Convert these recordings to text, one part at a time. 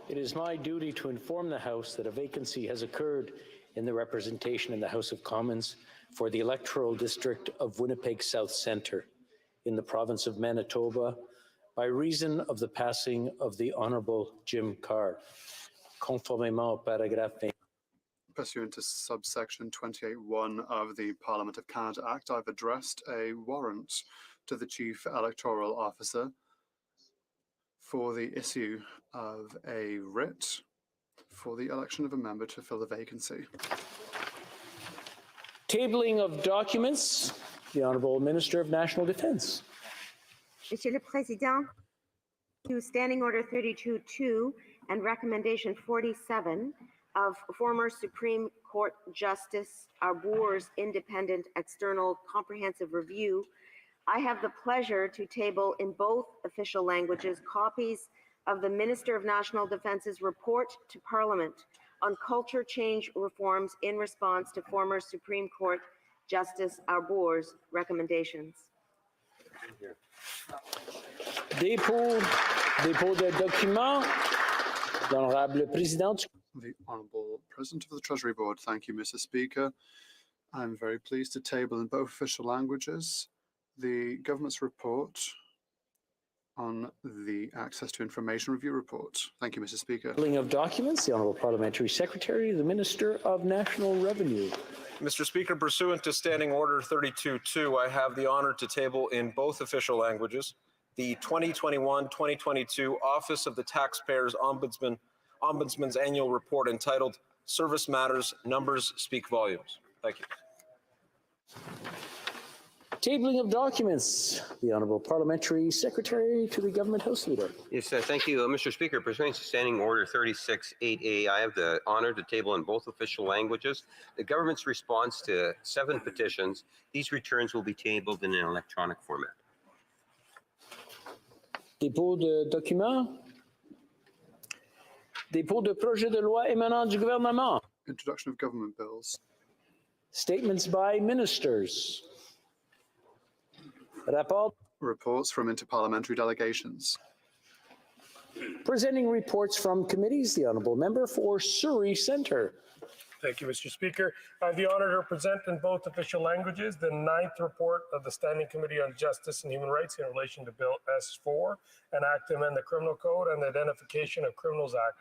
It is my duty to inform the House that a vacancy has occurred in the representation in the House of Commons for the electoral district of Winnipeg South Centre in the province of Manitoba by reason of the passing of the Honourable Jim Carr, conformément au paragraphe 20. Pursuant to subsection 28(1) of the Parliament of Canada Act, I've addressed a warrant to the Chief Electoral Officer for the issue of a writ for the election of a member to fill the vacancy. Tabling of documents, the Honourable Minister of National Defence. Monsieur le Président, to Standing Order 32-2 and Recommendation 47 of former Supreme Court Justice Arbour's Independent External Comprehensive Review, I have the pleasure to table in both official languages copies of the Minister of National Defence's report to Parliament on culture change reforms in response to former Supreme Court Justice Arbour's recommendations. Dépôt de documents. L'honorable président. The Honourable President of the Treasury Board. Thank you, Mr. Speaker. I'm very pleased to table in both official languages the government's report on the Access to Information Review report. Thank you, Mr. Speaker. Tabling of documents, the Honourable Parliamentary Secretary, the Minister of National Revenue. Mr. Speaker, pursuant to Standing Order 32-2, I have the honour to table in both official languages the 2021-2022 Office of the Taxpayers Ombudsman's Annual Report entitled Service Matters, Numbers Speak Volumes. Thank you. Tabling of documents, the Honourable Parliamentary Secretary to the Government House Leader. Yes, thank you, Mr. Speaker. Pursuant to Standing Order 36-8A, I have the honour to table in both official languages the government's response to 7 petitions. These returns will be tabled in an electronic format. Dépôt de documents. Dépôt de projet de loi émanant du gouvernement. Introduction of government bills. Statements by ministers. Rapport. Reports from interparliamentary delegations. Presenting reports from committees, the Honourable Member for Surrey Centre. Thank you, Mr. Speaker. I have the honour to present in both official languages the 9th report of the Standing Committee on Justice and Human Rights in relation to Bill S4, an act to amend the Criminal Code and the Identification of Criminals Act,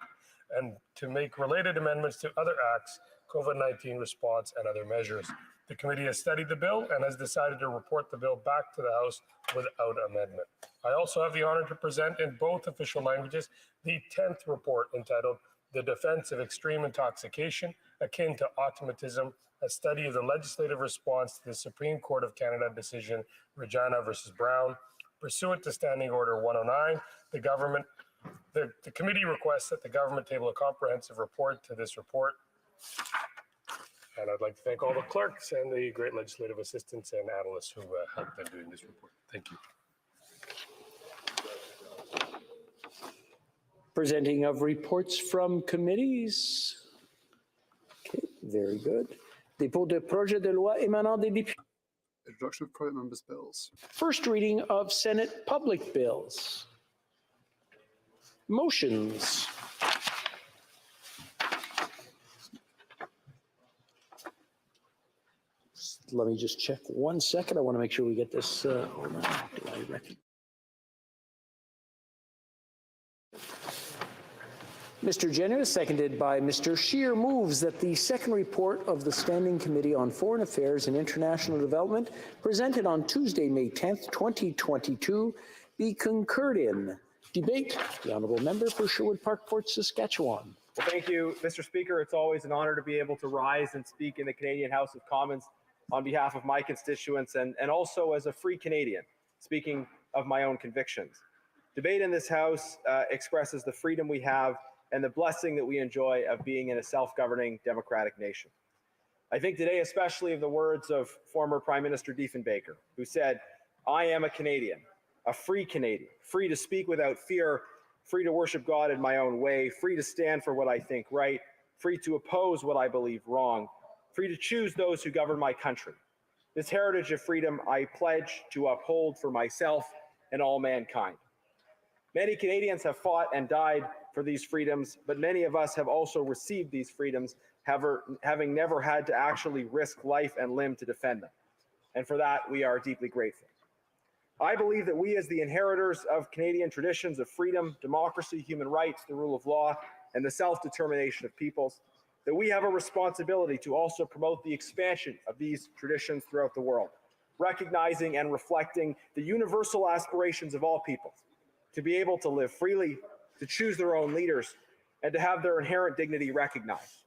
and to make related amendments to other acts, COVID-19 response, and other measures. The committee has studied the bill and has decided to report the bill back to the House without amendment. I also have the honour to present in both official languages the 10th report entitled The Defense of Extreme Intoxication Akin to Automatism, a study of the legislative response to the Supreme Court of Canada decision Regina versus Brown. Pursuant to Standing Order 109, the committee requests that the government table a comprehensive report to this report. And I'd like to thank all the clerks and the great legislative assistants and analysts who helped in doing this report. Thank you. Presenting of reports from committees. Okay, very good. Dépôt de projet de loi émanant des députés. Introduction of private members' bills. First reading of Senate public bills. Motions. Let me just check 1 second. I want to make sure we get this. Hold on. Do I reckon? Mr. Jenner, seconded by Mr. Scheer, moves that the second report of the Standing Committee on Foreign Affairs and International Development, presented on Tuesday, May 10th, 2022, be concurred in. Debate. The Honourable Member for Sherwood Park, Fort Saskatchewan. Well, thank you, Mr. Speaker. It's always an honour to be able to rise and speak in the Canadian House of Commons on behalf of my constituents and also as a free Canadian, speaking of my own convictions. Debate in this House expresses the freedom we have and the blessing that we enjoy of being in a self-governing democratic nation. I think today especially of the words of former Prime Minister Diefenbaker, who said, "I am a Canadian, a free Canadian, free to speak without fear, free to worship God in my own way, free to stand for what I think right, free to oppose what I believe wrong, free to choose those who govern my country. This heritage of freedom I pledge to uphold for myself and all mankind." Many Canadians have fought and died for these freedoms, but many of us have also received these freedoms, having never had to actually risk life and limb to defend them. And for that, we are deeply grateful. I believe that we, as the inheritors of Canadian traditions of freedom, democracy, human rights, the rule of law, and the self-determination of peoples, that we have a responsibility to also promote the expansion of these traditions throughout the world, recognizing and reflecting the universal aspirations of all peoples to be able to live freely, to choose their own leaders, and to have their inherent dignity recognized.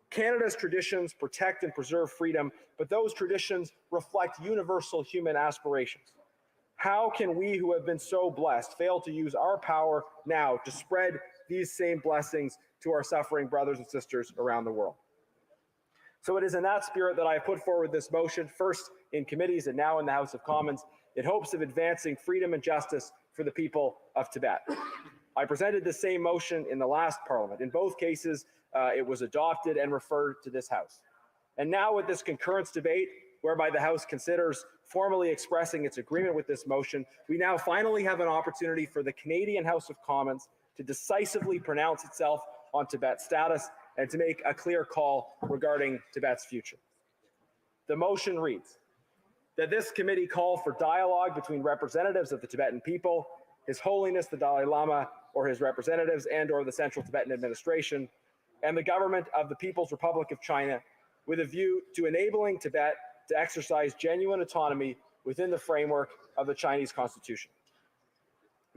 Canada's traditions protect and preserve freedom, but those traditions reflect universal human aspirations. How can we who have been so blessed fail to use our power now to spread these same blessings to our suffering brothers and sisters around the world? So it is in that spirit that I have put forward this motion, first in committees and now in the House of Commons, in hopes of advancing freedom and justice for the people of Tibet. I presented the same motion in the last Parliament. In both cases, it was adopted and referred to this House. And now with this concurrence debate, whereby the House considers formally expressing its agreement with this motion, we now finally have an opportunity for the Canadian House of Commons to decisively pronounce itself on Tibet's status and to make a clear call regarding Tibet's future. The motion reads that this committee call for dialogue between representatives of the Tibetan people, His Holiness the Dalai Lama or his representatives and/or the Central Tibetan Administration, and the government of the People's Republic of China, with a view to enabling Tibet to exercise genuine autonomy within the framework of the Chinese Constitution.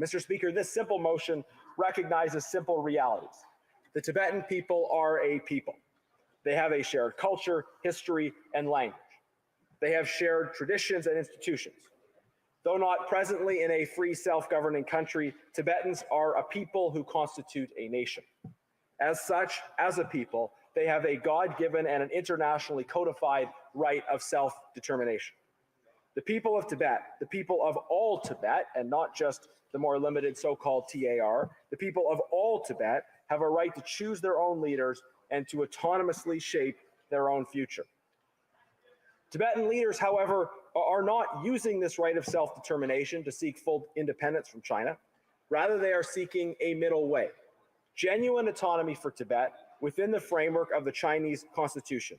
Mr. Speaker, this simple motion recognizes simple realities. The Tibetan people are a people. They have a shared culture, history, and language. They have shared traditions and institutions. Though not presently in a free self-governing country, Tibetans are a people who constitute a nation. As such, as a people, they have a God-given and an internationally codified right of self-determination. The people of Tibet, the people of all Tibet, and not just the more limited so-called TAR, the people of all Tibet have a right to choose their own leaders and to autonomously shape their own future. Tibetan leaders, however, are not using this right of self-determination to seek full independence from China. Rather, they are seeking a middle way, genuine autonomy for Tibet within the framework of the Chinese Constitution,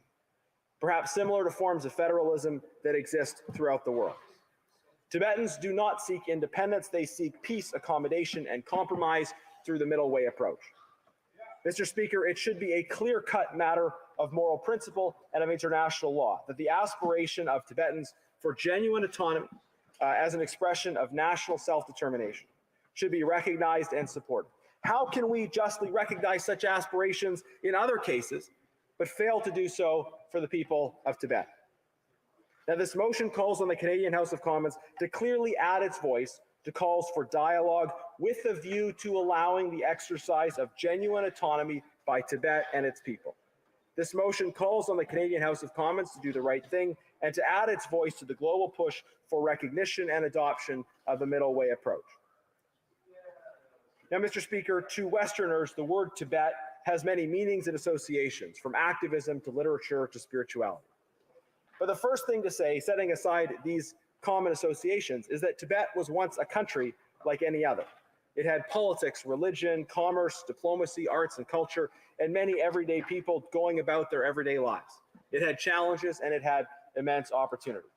perhaps similar to forms of federalism that exist throughout the world. Tibetans do not seek independence, they seek peace, accommodation, and compromise through the middle way approach. Mr. Speaker, it should be a clear-cut matter of moral principle and of international law that the aspiration of Tibetans for genuine autonomy as an expression of national self-determination should be recognized and supported. How can we justly recognize such aspirations in other cases, but fail to do so for the people of Tibet? Now, this motion calls on the Canadian House of Commons to clearly add its voice to calls for dialogue with a view to allowing the exercise of genuine autonomy by Tibet and its people. This motion calls on the Canadian House of Commons to do the right thing and to add its voice to the global push for recognition and adoption of the middle way approach. Now, Mr. Speaker, to Westerners, the word Tibet has many meanings and associations, from activism to literature to spirituality. But the first thing to say, setting aside these common associations, is that Tibet was once a country like any other. It had politics, religion, commerce, diplomacy, arts, and culture, and many everyday people going about their everyday lives. It had challenges and it had immense opportunity.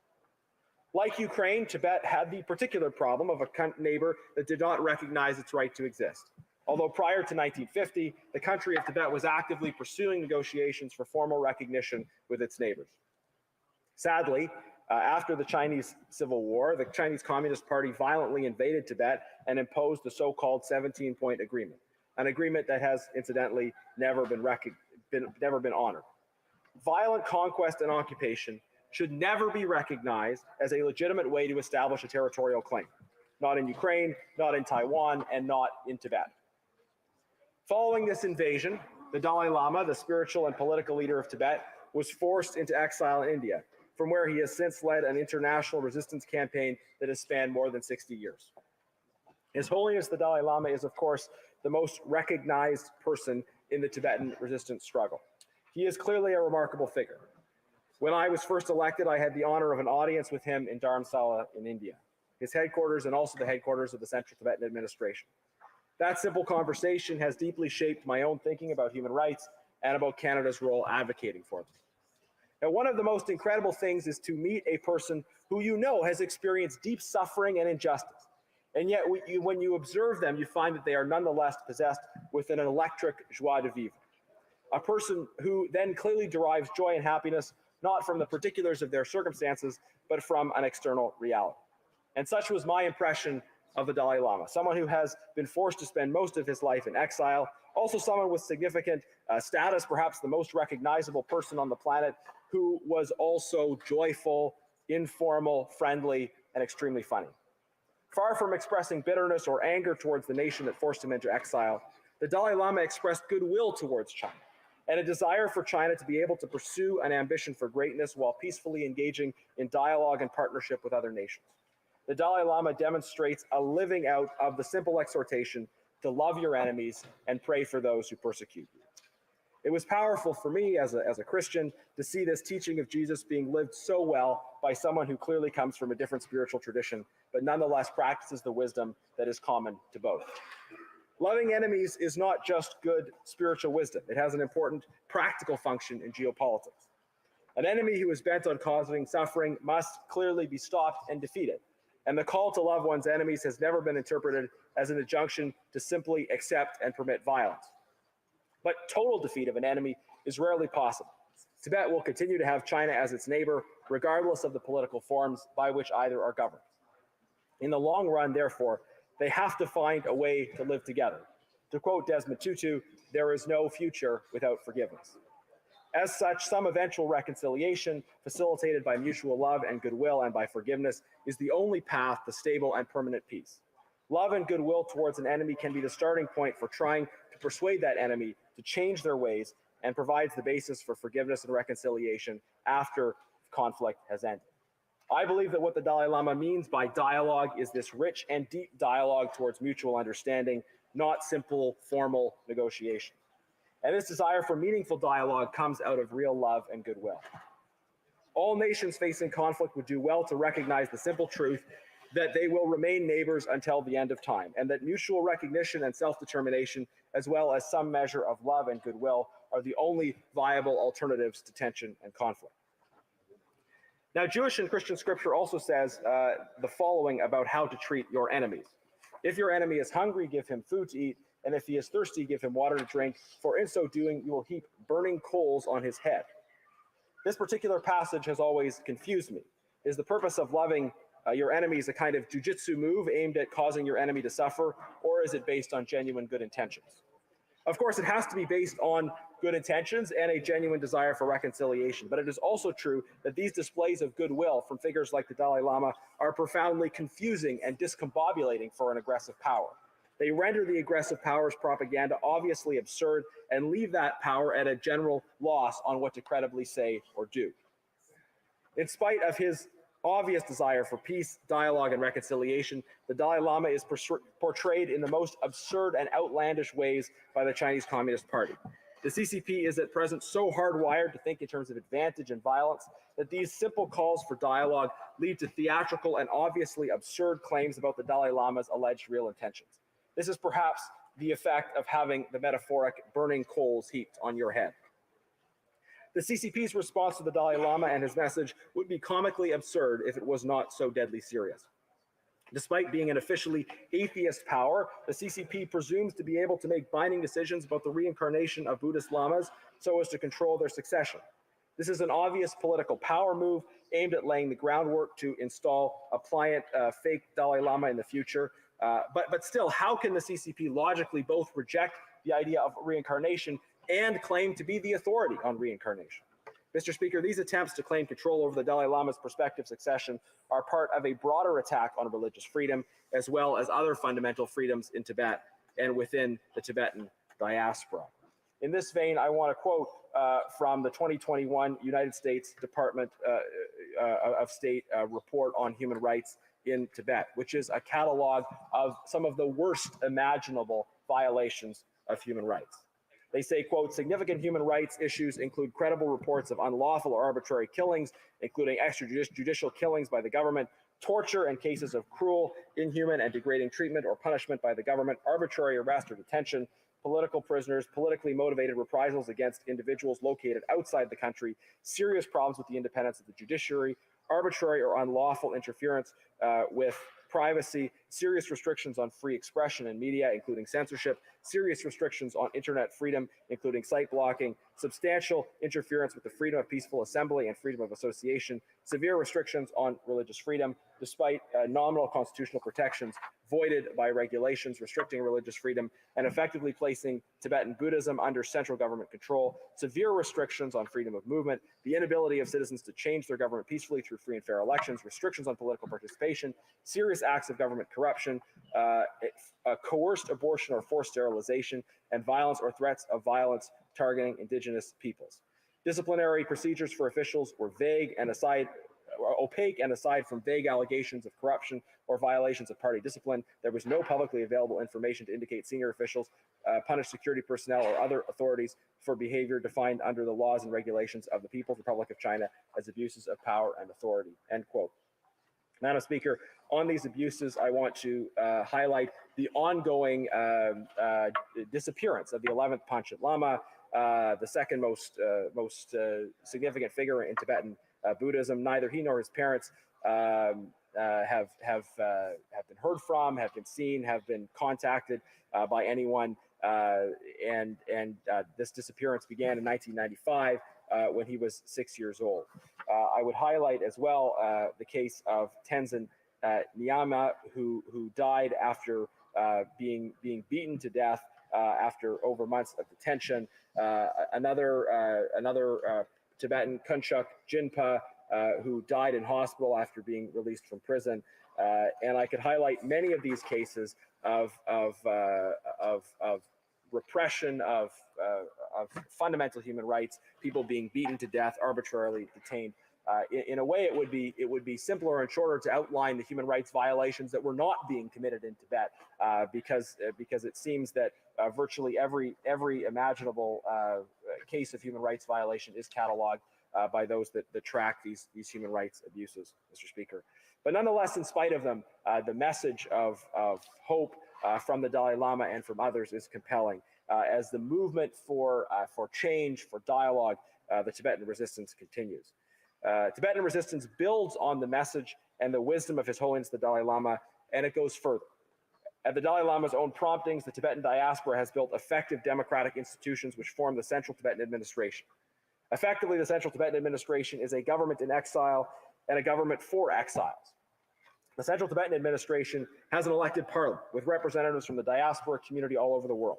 Like Ukraine, Tibet had the particular problem of a neighbor that did not recognize its right to exist. Although prior to 1950, the country of Tibet was actively pursuing negotiations for formal recognition with its neighbors. Sadly, after the Chinese Civil War, the Chinese Communist Party violently invaded Tibet and imposed the so-called 17-point agreement, an agreement that has incidentally never been honored. Violent conquest and occupation should never be recognized as a legitimate way to establish a territorial claim, not in Ukraine, not in Taiwan, and not in Tibet. Following this invasion, the Dalai Lama, the spiritual and political leader of Tibet, was forced into exile in India, from where he has since led an international resistance campaign that has spanned more than 60 years. His Holiness the Dalai Lama is, of course, the most recognized person in the Tibetan resistance struggle. He is clearly a remarkable figure. When I was first elected, I had the honor of an audience with him in Dharamsala in India, his headquarters and also the headquarters of the Central Tibetan Administration. That simple conversation has deeply shaped my own thinking about human rights and about Canada's role advocating for them. Now, one of the most incredible things is to meet a person who you know has experienced deep suffering and injustice. And yet, when you observe them, you find that they are nonetheless possessed with an electric joie de vivre. A person who then clearly derives joy and happiness not from the particulars of their circumstances, but from an external reality. And such was my impression of the Dalai Lama, someone who has been forced to spend most of his life in exile, also someone with significant status, perhaps the most recognizable person on the planet, who was also joyful, informal, friendly, and extremely funny. Far from expressing bitterness or anger towards the nation that forced him into exile, the Dalai Lama expressed goodwill towards China and a desire for China to be able to pursue an ambition for greatness while peacefully engaging in dialogue and partnership with other nations. The Dalai Lama demonstrates a living out of the simple exhortation to love your enemies and pray for those who persecute you. It was powerful for me as a Christian to see this teaching of Jesus being lived so well by someone who clearly comes from a different spiritual tradition, but nonetheless practices the wisdom that is common to both. Loving enemies is not just good spiritual wisdom. It has an important practical function in geopolitics. An enemy who is bent on causing suffering must clearly be stopped and defeated. And the call to love one's enemies has never been interpreted as an injunction to simply accept and permit violence. But total defeat of an enemy is rarely possible. Tibet will continue to have China as its neighbor, regardless of the political forms by which either are governed. In the long run, therefore, they have to find a way to live together. To quote Desmond Tutu, there is no future without forgiveness. As such, some eventual reconciliation, facilitated by mutual love and goodwill and by forgiveness, is the only path to stable and permanent peace. Love and goodwill towards an enemy can be the starting point for trying to persuade that enemy to change their ways and provides the basis for forgiveness and reconciliation after conflict has ended. I believe that what the Dalai Lama means by dialogue is this rich and deep dialogue towards mutual understanding, not simple formal negotiation. And this desire for meaningful dialogue comes out of real love and goodwill. All nations facing conflict would do well to recognize the simple truth that they will remain neighbors until the end of time, and that mutual recognition and self-determination, as well as some measure of love and goodwill, are the only viable alternatives to tension and conflict. Now, Jewish and Christian scripture also says the following about how to treat your enemies. If your enemy is hungry, give him food to eat, and if he is thirsty, give him water to drink, for in so doing, you will heap burning coals on his head. This particular passage has always confused me. Is the purpose of loving your enemies a kind of jujitsu move aimed at causing your enemy to suffer, or is it based on genuine good intentions? Of course, it has to be based on good intentions and a genuine desire for reconciliation, but it is also true that these displays of goodwill from figures like the Dalai Lama are profoundly confusing and discombobulating for an aggressive power. They render the aggressive power's propaganda obviously absurd and leave that power at a general loss on what to credibly say or do. In spite of his obvious desire for peace, dialogue, and reconciliation, the Dalai Lama is portrayed in the most absurd and outlandish ways by the Chinese Communist Party. The CCP is at present so hardwired to think in terms of advantage and violence that these simple calls for dialogue lead to theatrical and obviously absurd claims about the Dalai Lama's alleged real intentions. This is perhaps the effect of having the metaphoric burning coals heaped on your head. The CCP's response to the Dalai Lama and his message would be comically absurd if it was not so deadly serious. Despite being an officially atheist power, the CCP presumes to be able to make binding decisions about the reincarnation of Buddhist lamas so as to control their succession. This is an obvious political power move aimed at laying the groundwork to install a pliant fake Dalai Lama in the future. But still, how can the CCP logically both reject the idea of reincarnation and claim to be the authority on reincarnation? Mr. Speaker, these attempts to claim control over the Dalai Lama's prospective succession are part of a broader attack on religious freedom, as well as other fundamental freedoms in Tibet and within the Tibetan diaspora. In this vein, I want to quote from the 2021 United States Department of State report on human rights in Tibet, which is a catalog of some of the worst imaginable violations of human rights. They say, quote, significant human rights issues include credible reports of unlawful or arbitrary killings, including extrajudicial killings by the government, torture and cases of cruel, inhuman, and degrading treatment or punishment by the government, arbitrary arrest or detention, political prisoners, politically motivated reprisals against individuals located outside the country, serious problems with the independence of the judiciary, arbitrary or unlawful interference with privacy, serious restrictions on free expression and media, including censorship, serious restrictions on internet freedom, including site blocking, substantial interference with the freedom of peaceful assembly and freedom of association, severe restrictions on religious freedom, despite nominal constitutional protections voided by regulations restricting religious freedom and effectively placing Tibetan Buddhism under central government control, severe restrictions on freedom of movement, the inability of citizens to change their government peacefully through free and fair elections, restrictions on political participation, serious acts of government corruption, coerced abortion or forced sterilization, and violence or threats of violence targeting Indigenous peoples. Disciplinary procedures for officials were vague and opaque, and aside from vague allegations of corruption or violations of party discipline, there was no publicly available information to indicate senior officials punished security personnel or other authorities for behavior defined under the laws and regulations of the People's Republic of China as abuses of power and authority, end quote. Madam Speaker, on these abuses, I want to highlight the ongoing disappearance of the 11th Panchit Lama, the second most significant figure in Tibetan Buddhism. Neither he nor his parents have been heard from, have been seen, have been contacted by anyone. And this disappearance began in 1995 when he was 6 years old. I would highlight as well the case of Tenzin Nyama, who died after being beaten to death after over months of detention. Another Tibetan, Kunchuk Jinpa, who died in hospital after being released from prison. And I could highlight many of these cases of repression of fundamental human rights, people being beaten to death, arbitrarily detained. In a way, it would be simpler and shorter to outline the human rights violations that were not being committed in Tibet, because it seems that virtually every imaginable case of human rights violation is cataloged by those that track these human rights abuses, Mr. Speaker. But nonetheless, in spite of them, the message of hope from the Dalai Lama and from others is compelling. As the movement for change, for dialogue, the Tibetan resistance continues. Tibetan resistance builds on the message and the wisdom of His Holiness the Dalai Lama, and it goes further. At the Dalai Lama's own promptings, the Tibetan diaspora has built effective democratic institutions which form the Central Tibetan Administration. Effectively, the Central Tibetan Administration is a government in exile and a government for exiles. The Central Tibetan Administration has an elected parliament with representatives from the diaspora community all over the world.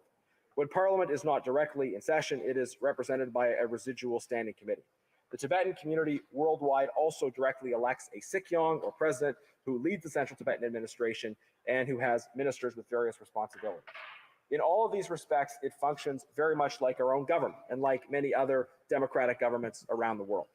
When parliament is not directly in session, it is represented by a residual standing committee. The Tibetan community worldwide also directly elects a Sikyong, or president, who leads the Central Tibetan Administration and who has ministers with various responsibilities. In all of these respects, it functions very much like our own government and like many other democratic governments around the world.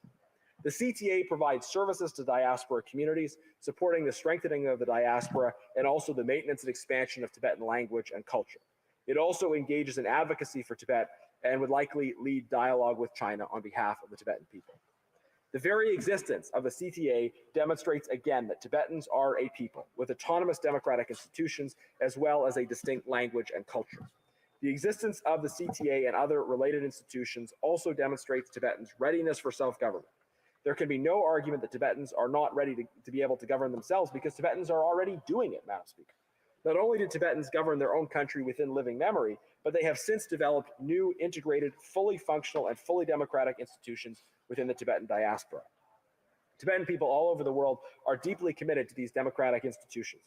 The CTA provides services to diaspora communities, supporting the strengthening of the diaspora and also the maintenance and expansion of Tibetan language and culture. It also engages in advocacy for Tibet and would likely lead dialogue with China on behalf of the Tibetan people. The very existence of the CTA demonstrates again that Tibetans are a people with autonomous democratic institutions as well as a distinct language and culture. The existence of the CTA and other related institutions also demonstrates Tibetans' readiness for self-government. There can be no argument that Tibetans are not ready to be able to govern themselves, because Tibetans are already doing it, Madam Speaker. Not only did Tibetans govern their own country within living memory, but they have since developed new, integrated, fully functional, and fully democratic institutions within the Tibetan diaspora. Tibetan people all over the world are deeply committed to these democratic institutions.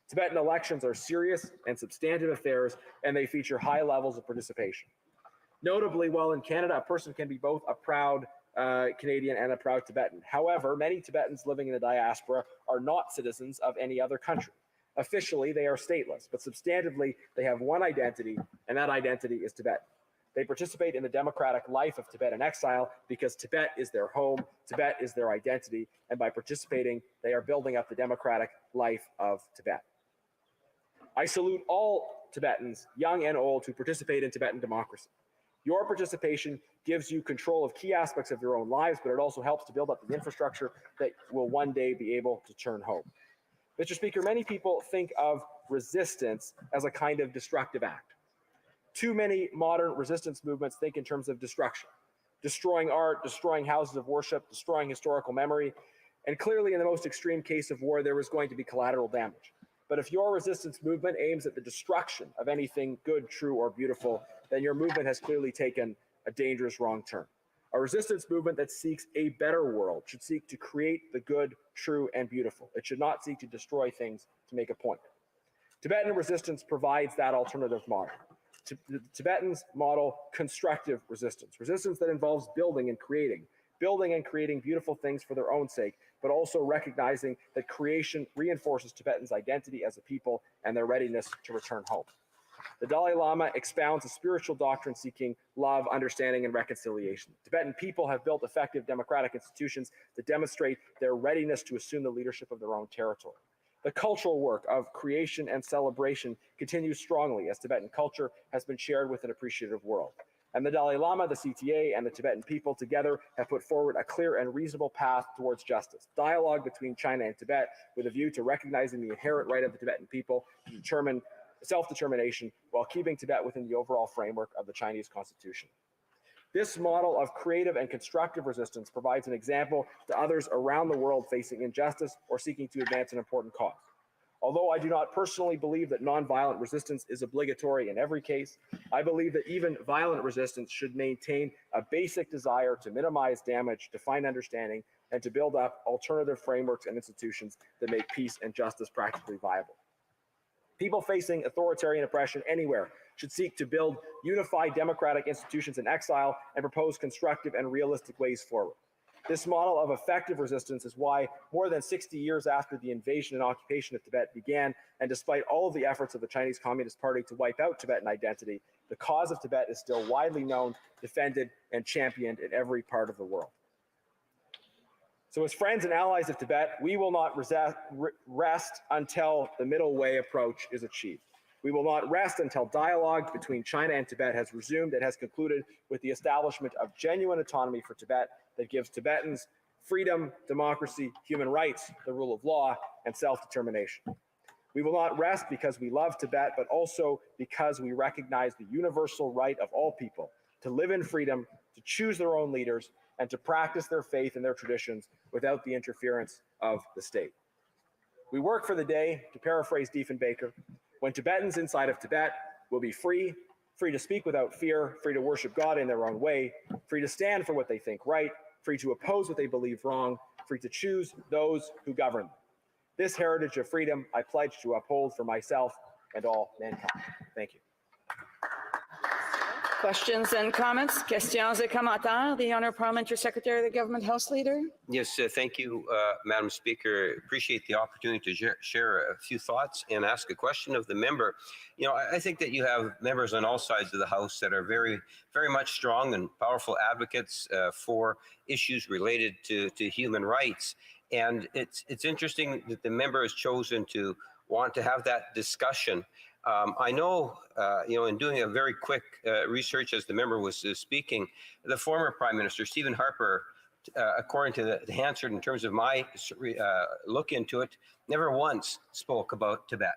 Tibetan elections are serious and substantive affairs, and they feature high levels of participation. Notably, while in Canada, a person can be both a proud Canadian and a proud Tibetan. However, many Tibetans living in the diaspora are not citizens of any other country. Officially, they are stateless, but substantively, they have one identity, and that identity is Tibetan. They participate in the democratic life of Tibet in exile because Tibet is their home, Tibet is their identity, and by participating, they are building up the democratic life of Tibet. I salute all Tibetans, young and old, who participate in Tibetan democracy. Your participation gives you control of key aspects of your own lives, but it also helps to build up the infrastructure that will one day be able to turn home. Mr. Speaker, many people think of resistance as a kind of destructive act. Too many modern resistance movements think in terms of destruction, destroying art, destroying houses of worship, destroying historical memory. And clearly, in the most extreme case of war, there is going to be collateral damage. But if your resistance movement aims at the destruction of anything good, true, or beautiful, then your movement has clearly taken a dangerous wrong turn. A resistance movement that seeks a better world should seek to create the good, true, and beautiful. It should not seek to destroy things to make a point. Tibetan resistance provides that alternative model. The Tibetans model constructive resistance, resistance that involves building and creating beautiful things for their own sake, but also recognizing that creation reinforces Tibetans' identity as a people and their readiness to return home. The Dalai Lama expounds a spiritual doctrine seeking love, understanding, and reconciliation. Tibetan people have built effective democratic institutions that demonstrate their readiness to assume the leadership of their own territory. The cultural work of creation and celebration continues strongly as Tibetan culture has been shared with an appreciative world. And the Dalai Lama, the CTA, and the Tibetan people together have put forward a clear and reasonable path towards justice. Dialogue between China and Tibet with a view to recognizing the inherent right of the Tibetan people to determine self-determination while keeping Tibet within the overall framework of the Chinese constitution. This model of creative and constructive resistance provides an example to others around the world facing injustice or seeking to advance an important cause. Although I do not personally believe that nonviolent resistance is obligatory in every case, I believe that even violent resistance should maintain a basic desire to minimize damage, to find understanding, and to build up alternative frameworks and institutions that make peace and justice practically viable. People facing authoritarian oppression anywhere should seek to build unified democratic institutions in exile and propose constructive and realistic ways forward. This model of effective resistance is why, more than 60 years after the invasion and occupation of Tibet began, and despite all of the efforts of the Chinese Communist Party to wipe out Tibetan identity, the cause of Tibet is still widely known, defended, and championed in every part of the world. So as friends and allies of Tibet, we will not rest until the middle way approach is achieved. We will not rest until dialogue between China and Tibet has resumed and has concluded with the establishment of genuine autonomy for Tibet that gives Tibetans freedom, democracy, human rights, the rule of law, and self-determination. We will not rest because we love Tibet, but also because we recognize the universal right of all people to live in freedom, to choose their own leaders, and to practice their faith and their traditions without the interference of the state. We work for the day, to paraphrase Diefenbaker, when Tibetans inside of Tibet will be free, free to speak without fear, free to worship God in their own way, free to stand for what they think right, free to oppose what they believe wrong, free to choose those who govern them. This heritage of freedom I pledge to uphold for myself and all mankind. Thank you. Questions and comments? Questions et commentaires? The Honourable Parliamentary Secretary of the Government House Leader. Yes, thank you, Madam Speaker. Appreciate the opportunity to share a few thoughts and ask a question of the member. You know, I think that you have members on all sides of the House that are very, very much strong and powerful advocates for issues related to human rights. And it's interesting that the member has chosen to want to have that discussion. I know, in doing a very quick research as the member was speaking, the former Prime Minister, Stephen Harper, according to the Hansard, in terms of my look into it, never once spoke about Tibet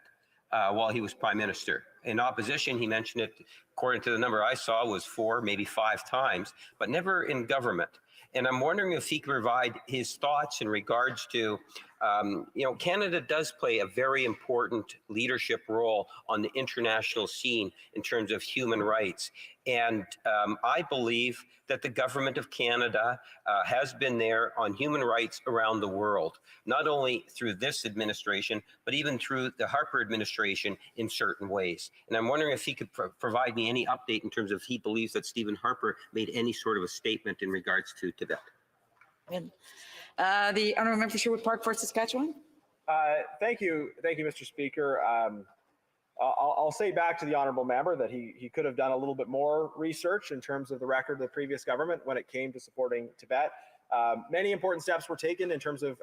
while he was Prime Minister. In opposition, he mentioned it, according to the number I saw, was 4, maybe 5 times, but never in government. And I'm wondering if he can provide his thoughts in regards to, Canada does play a very important leadership role on the international scene in terms of human rights. And I believe that the government of Canada has been there on human rights around the world, not only through this administration, but even through the Harper administration in certain ways. And I'm wondering if he could provide me any update in terms of he believes that Stephen Harper made any sort of a statement in regards to Tibet. Good. The Honourable Member for Sherwood Park, Fort Saskatchewan. Thank you, Mr. Speaker. I'll say back to the honourable member that he could have done a little bit more research in terms of the record of the previous government when it came to supporting Tibet. Many important steps were taken in terms of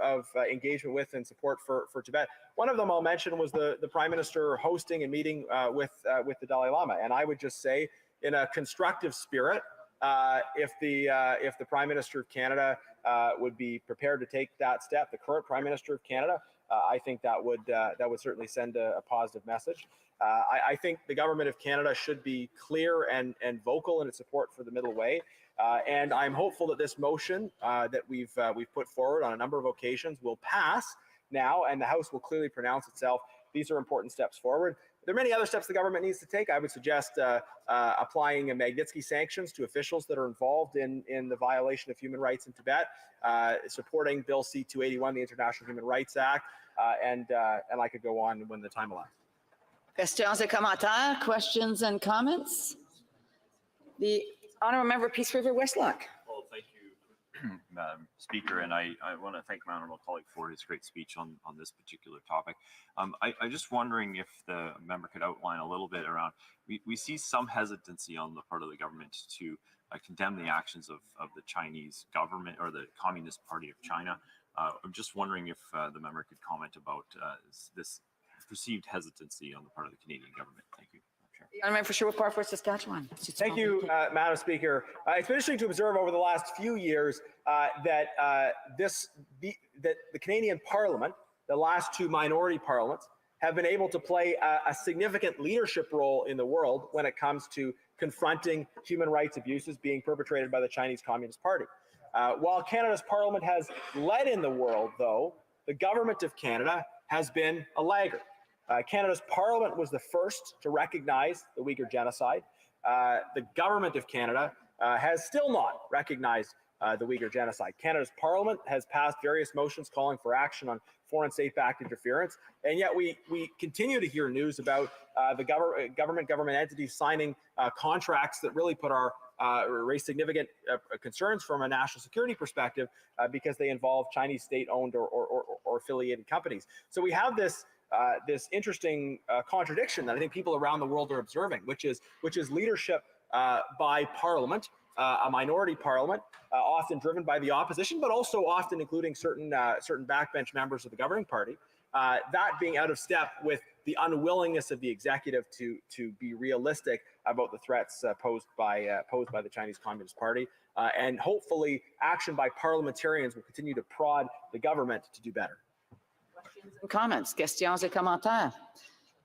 engagement with and support for Tibet. One of them I'll mention was the Prime Minister hosting and meeting with the Dalai Lama. And I would just say, in a constructive spirit, if the Prime Minister of Canada would be prepared to take that step, the current Prime Minister of Canada, I think that would certainly send a positive message. I think the government of Canada should be clear and vocal in its support for the middle way. And I'm hopeful that this motion that we've put forward on a number of occasions will pass now, and the House will clearly pronounce itself. These are important steps forward. There are many other steps the government needs to take. I would suggest applying a Magnitsky sanctions to officials that are involved in the violation of human rights in Tibet, supporting Bill C-281, the International Human Rights Act, and I could go on when the time allows. Questions et commentaires, questions and comments? The honourable member, Peace River Westlock. Well, thank you, Madam Speaker, and I want to thank my honourable colleague for his great speech on this particular topic. I'm just wondering if the member could outline a little bit around, we see some hesitancy on the part of the government to condemn the actions of the Chinese government or the Communist Party of China. I'm just wondering if the member could comment about this perceived hesitancy on the part of the Canadian government. Thank you. The honourable member for Sherwood Park, Saskatchewan. Thank you, Madam Speaker. It's been interesting to observe over the last few years that the Canadian Parliament, the last two minority parliaments, have been able to play a significant leadership role in the world when it comes to confronting human rights abuses being perpetrated by the Chinese Communist Party. While Canada's Parliament has led in the world, though, the government of Canada has been a laggard. Canada's Parliament was the first to recognize the Uyghur genocide. The government of Canada has still not recognized the Uyghur genocide. Canada's Parliament has passed various motions calling for action on foreign state-backed interference, and yet we continue to hear news about the government entities signing contracts that really put raise significant concerns from a national security perspective because they involve Chinese state-owned or affiliated companies. So we have this interesting contradiction that I think people around the world are observing, which is leadership by Parliament, a minority Parliament, often driven by the opposition, but also often including certain backbench members of the governing party, that being out of step with the unwillingness of the executive to be realistic about the threats posed by the Chinese Communist Party, and hopefully action by parliamentarians will continue to prod the government to do better. Comments, questions et commentaires.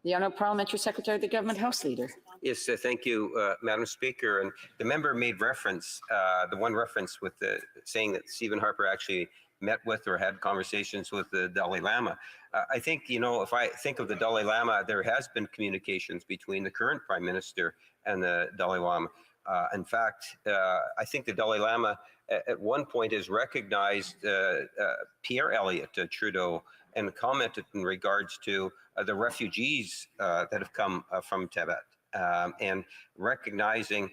The honourable parliamentary secretary of the government house leader. Yes, thank you, Madam Speaker. And the member made reference, the one reference with saying that Stephen Harper actually met with or had conversations with the Dalai Lama. I think, if I think of the Dalai Lama, there has been communications between the current Prime Minister and the Dalai Lama. In fact, I think the Dalai Lama at one point has recognized Pierre Elliott Trudeau and commented in regards to the refugees that have come from Tibet. And recognizing,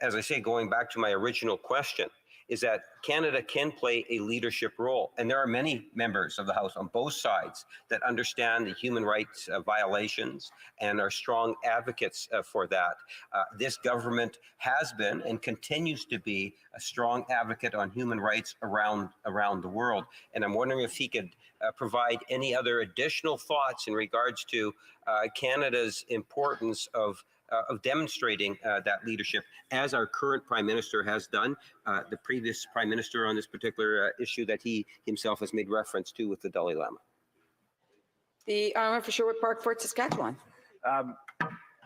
as I say, going back to my original question, is that Canada can play a leadership role. And there are many members of the House on both sides that understand the human rights violations and are strong advocates for that. This government has been and continues to be a strong advocate on human rights around the world. And I'm wondering if he could provide any other additional thoughts in regards to Canada's importance of demonstrating that leadership, as our current Prime Minister has done, the previous Prime Minister on this particular issue that he himself has made reference to with the Dalai Lama. The honourable for Sherwood Park, Fort Saskatchewan.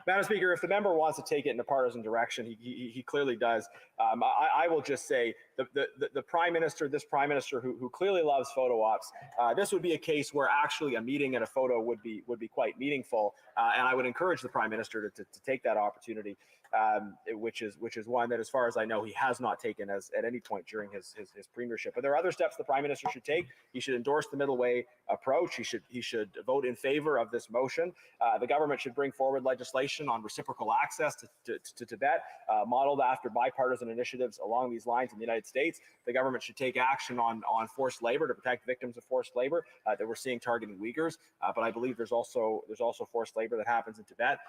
Madam Speaker, if the member wants to take it in a partisan direction, he clearly does. I will just say the Prime Minister, this Prime Minister who clearly loves photo ops, this would be a case where actually a meeting and a photo would be quite meaningful, and I would encourage the Prime Minister to take that opportunity, which is one that, as far as I know, he has not taken at any point during his premiership. But there are other steps the Prime Minister should take. He should endorse the middle way approach. He should vote in favor of this motion. The government should bring forward legislation on reciprocal access to Tibet, modeled after bipartisan initiatives along these lines in the United States. The government should take action on forced labor to protect victims of forced labor that we're seeing targeting Uyghurs. But I believe there's also forced labor that happens in Tibet.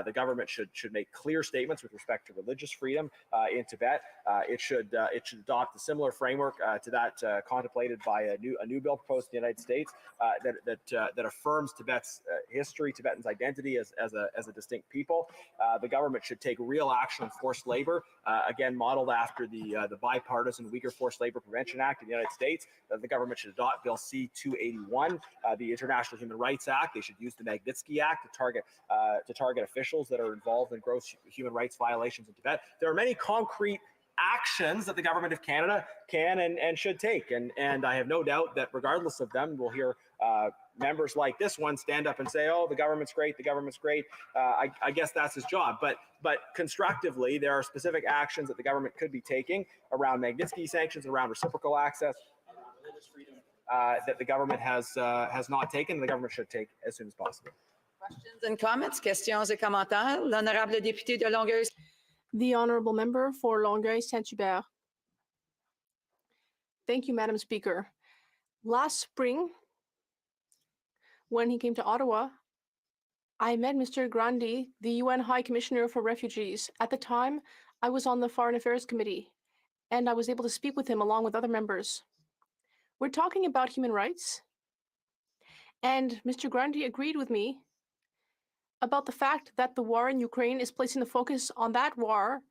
The government should make clear statements statements with respect to religious freedom in Tibet. It should adopt a similar framework to that contemplated by a new bill proposed in the United States that affirms Tibet's history, Tibetans' identity as a distinct people. The government should take real action on forced labor, again modeled after the bipartisan Uyghur Forced Labor Prevention Act in the United States. The government should adopt Bill C-281, the International Human Rights Act. They should use the Magnitsky Act to target officials that are involved in gross human rights violations in Tibet. There are many concrete actions that the government of Canada can and should take, and I have no doubt that regardless of them, we'll hear members like this one stand up and say, "Oh, the government's great. The government's great." I guess that's his job, but constructively, there are specific actions that the government could be taking around Magnitsky sanctions, around reciprocal access, around religious freedom that the government has not taken. The government should take as soon as possible. Questions and comments? Questions et commentaires? L'honorable député de Longueuil. The honourable member for Longueuil-Saint-Hubert. Thank you, Madam Speaker. Last spring, when he came to Ottawa, I met Mr. Grandi, the UN High Commissioner for Refugees. At the time, I was on the Foreign Affairs Committee, and I was able to speak with him along with other members. We're talking about human rights, and Mr. Grandi agreed with me about the fact that the war in Ukraine is placing the focus on that war,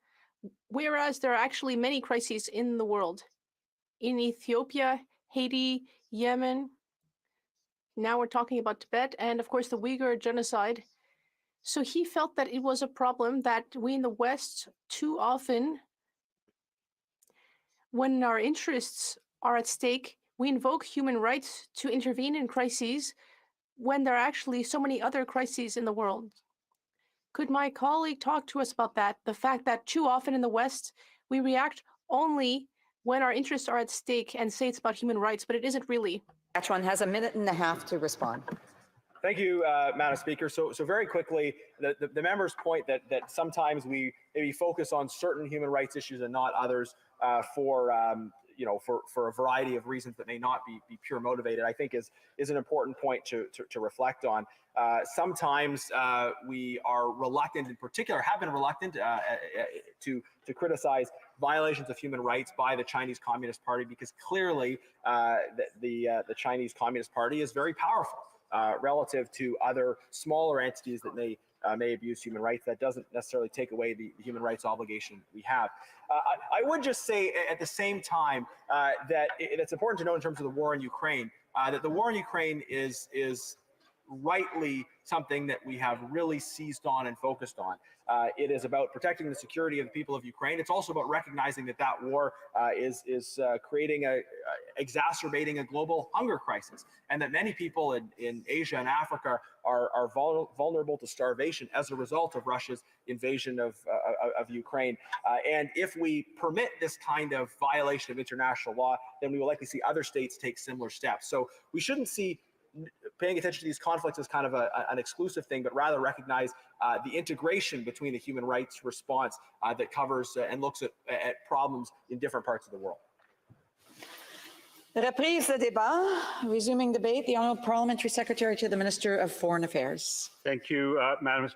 whereas there are actually many crises in the world. In Ethiopia, Haiti, Yemen, now we're talking about Tibet, and of course the Uyghur genocide. So he felt that it was a problem that we in the West too often, when our interests are at stake, we invoke human rights to intervene in crises when there are actually so many other crises in the world. Could my colleague talk to us about that? The fact that too often in the West, we react only when our interests are at stake and say it's about human rights, but it isn't really. One has a minute and a half to respond. Thank you, Madam Speaker. So very quickly, the member's point that sometimes we maybe focus on certain human rights issues and not others for a variety of reasons that may not be pure motivated, I think is an important point to reflect on. Sometimes we are reluctant, in particular, have been reluctant to criticize violations of human rights by the Chinese Communist Party because clearly the Chinese Communist Party is very powerful relative to other smaller entities that may abuse human rights. That doesn't necessarily take away the human rights obligation we have. I would just say at the same time that it's important to know in terms of the war in Ukraine, that the war in Ukraine is rightly something that we have really seized on and focused on. It is about protecting the security of the people of Ukraine. It's also about recognizing that war is exacerbating a global hunger crisis, and that many people in Asia and Africa are vulnerable to starvation as a result of Russia's invasion of Ukraine. And if we permit this kind of violation of international law, then we will likely see other states take similar steps. So we shouldn't see paying attention to these conflicts as kind of an exclusive thing, but rather recognize the integration between the human rights response that covers and looks at problems in different parts of the world. Reprise le débat. Resuming debate, the Honourable Parliamentary Secretary to the Minister of Foreign Affairs. Thank you, Madam Speaker.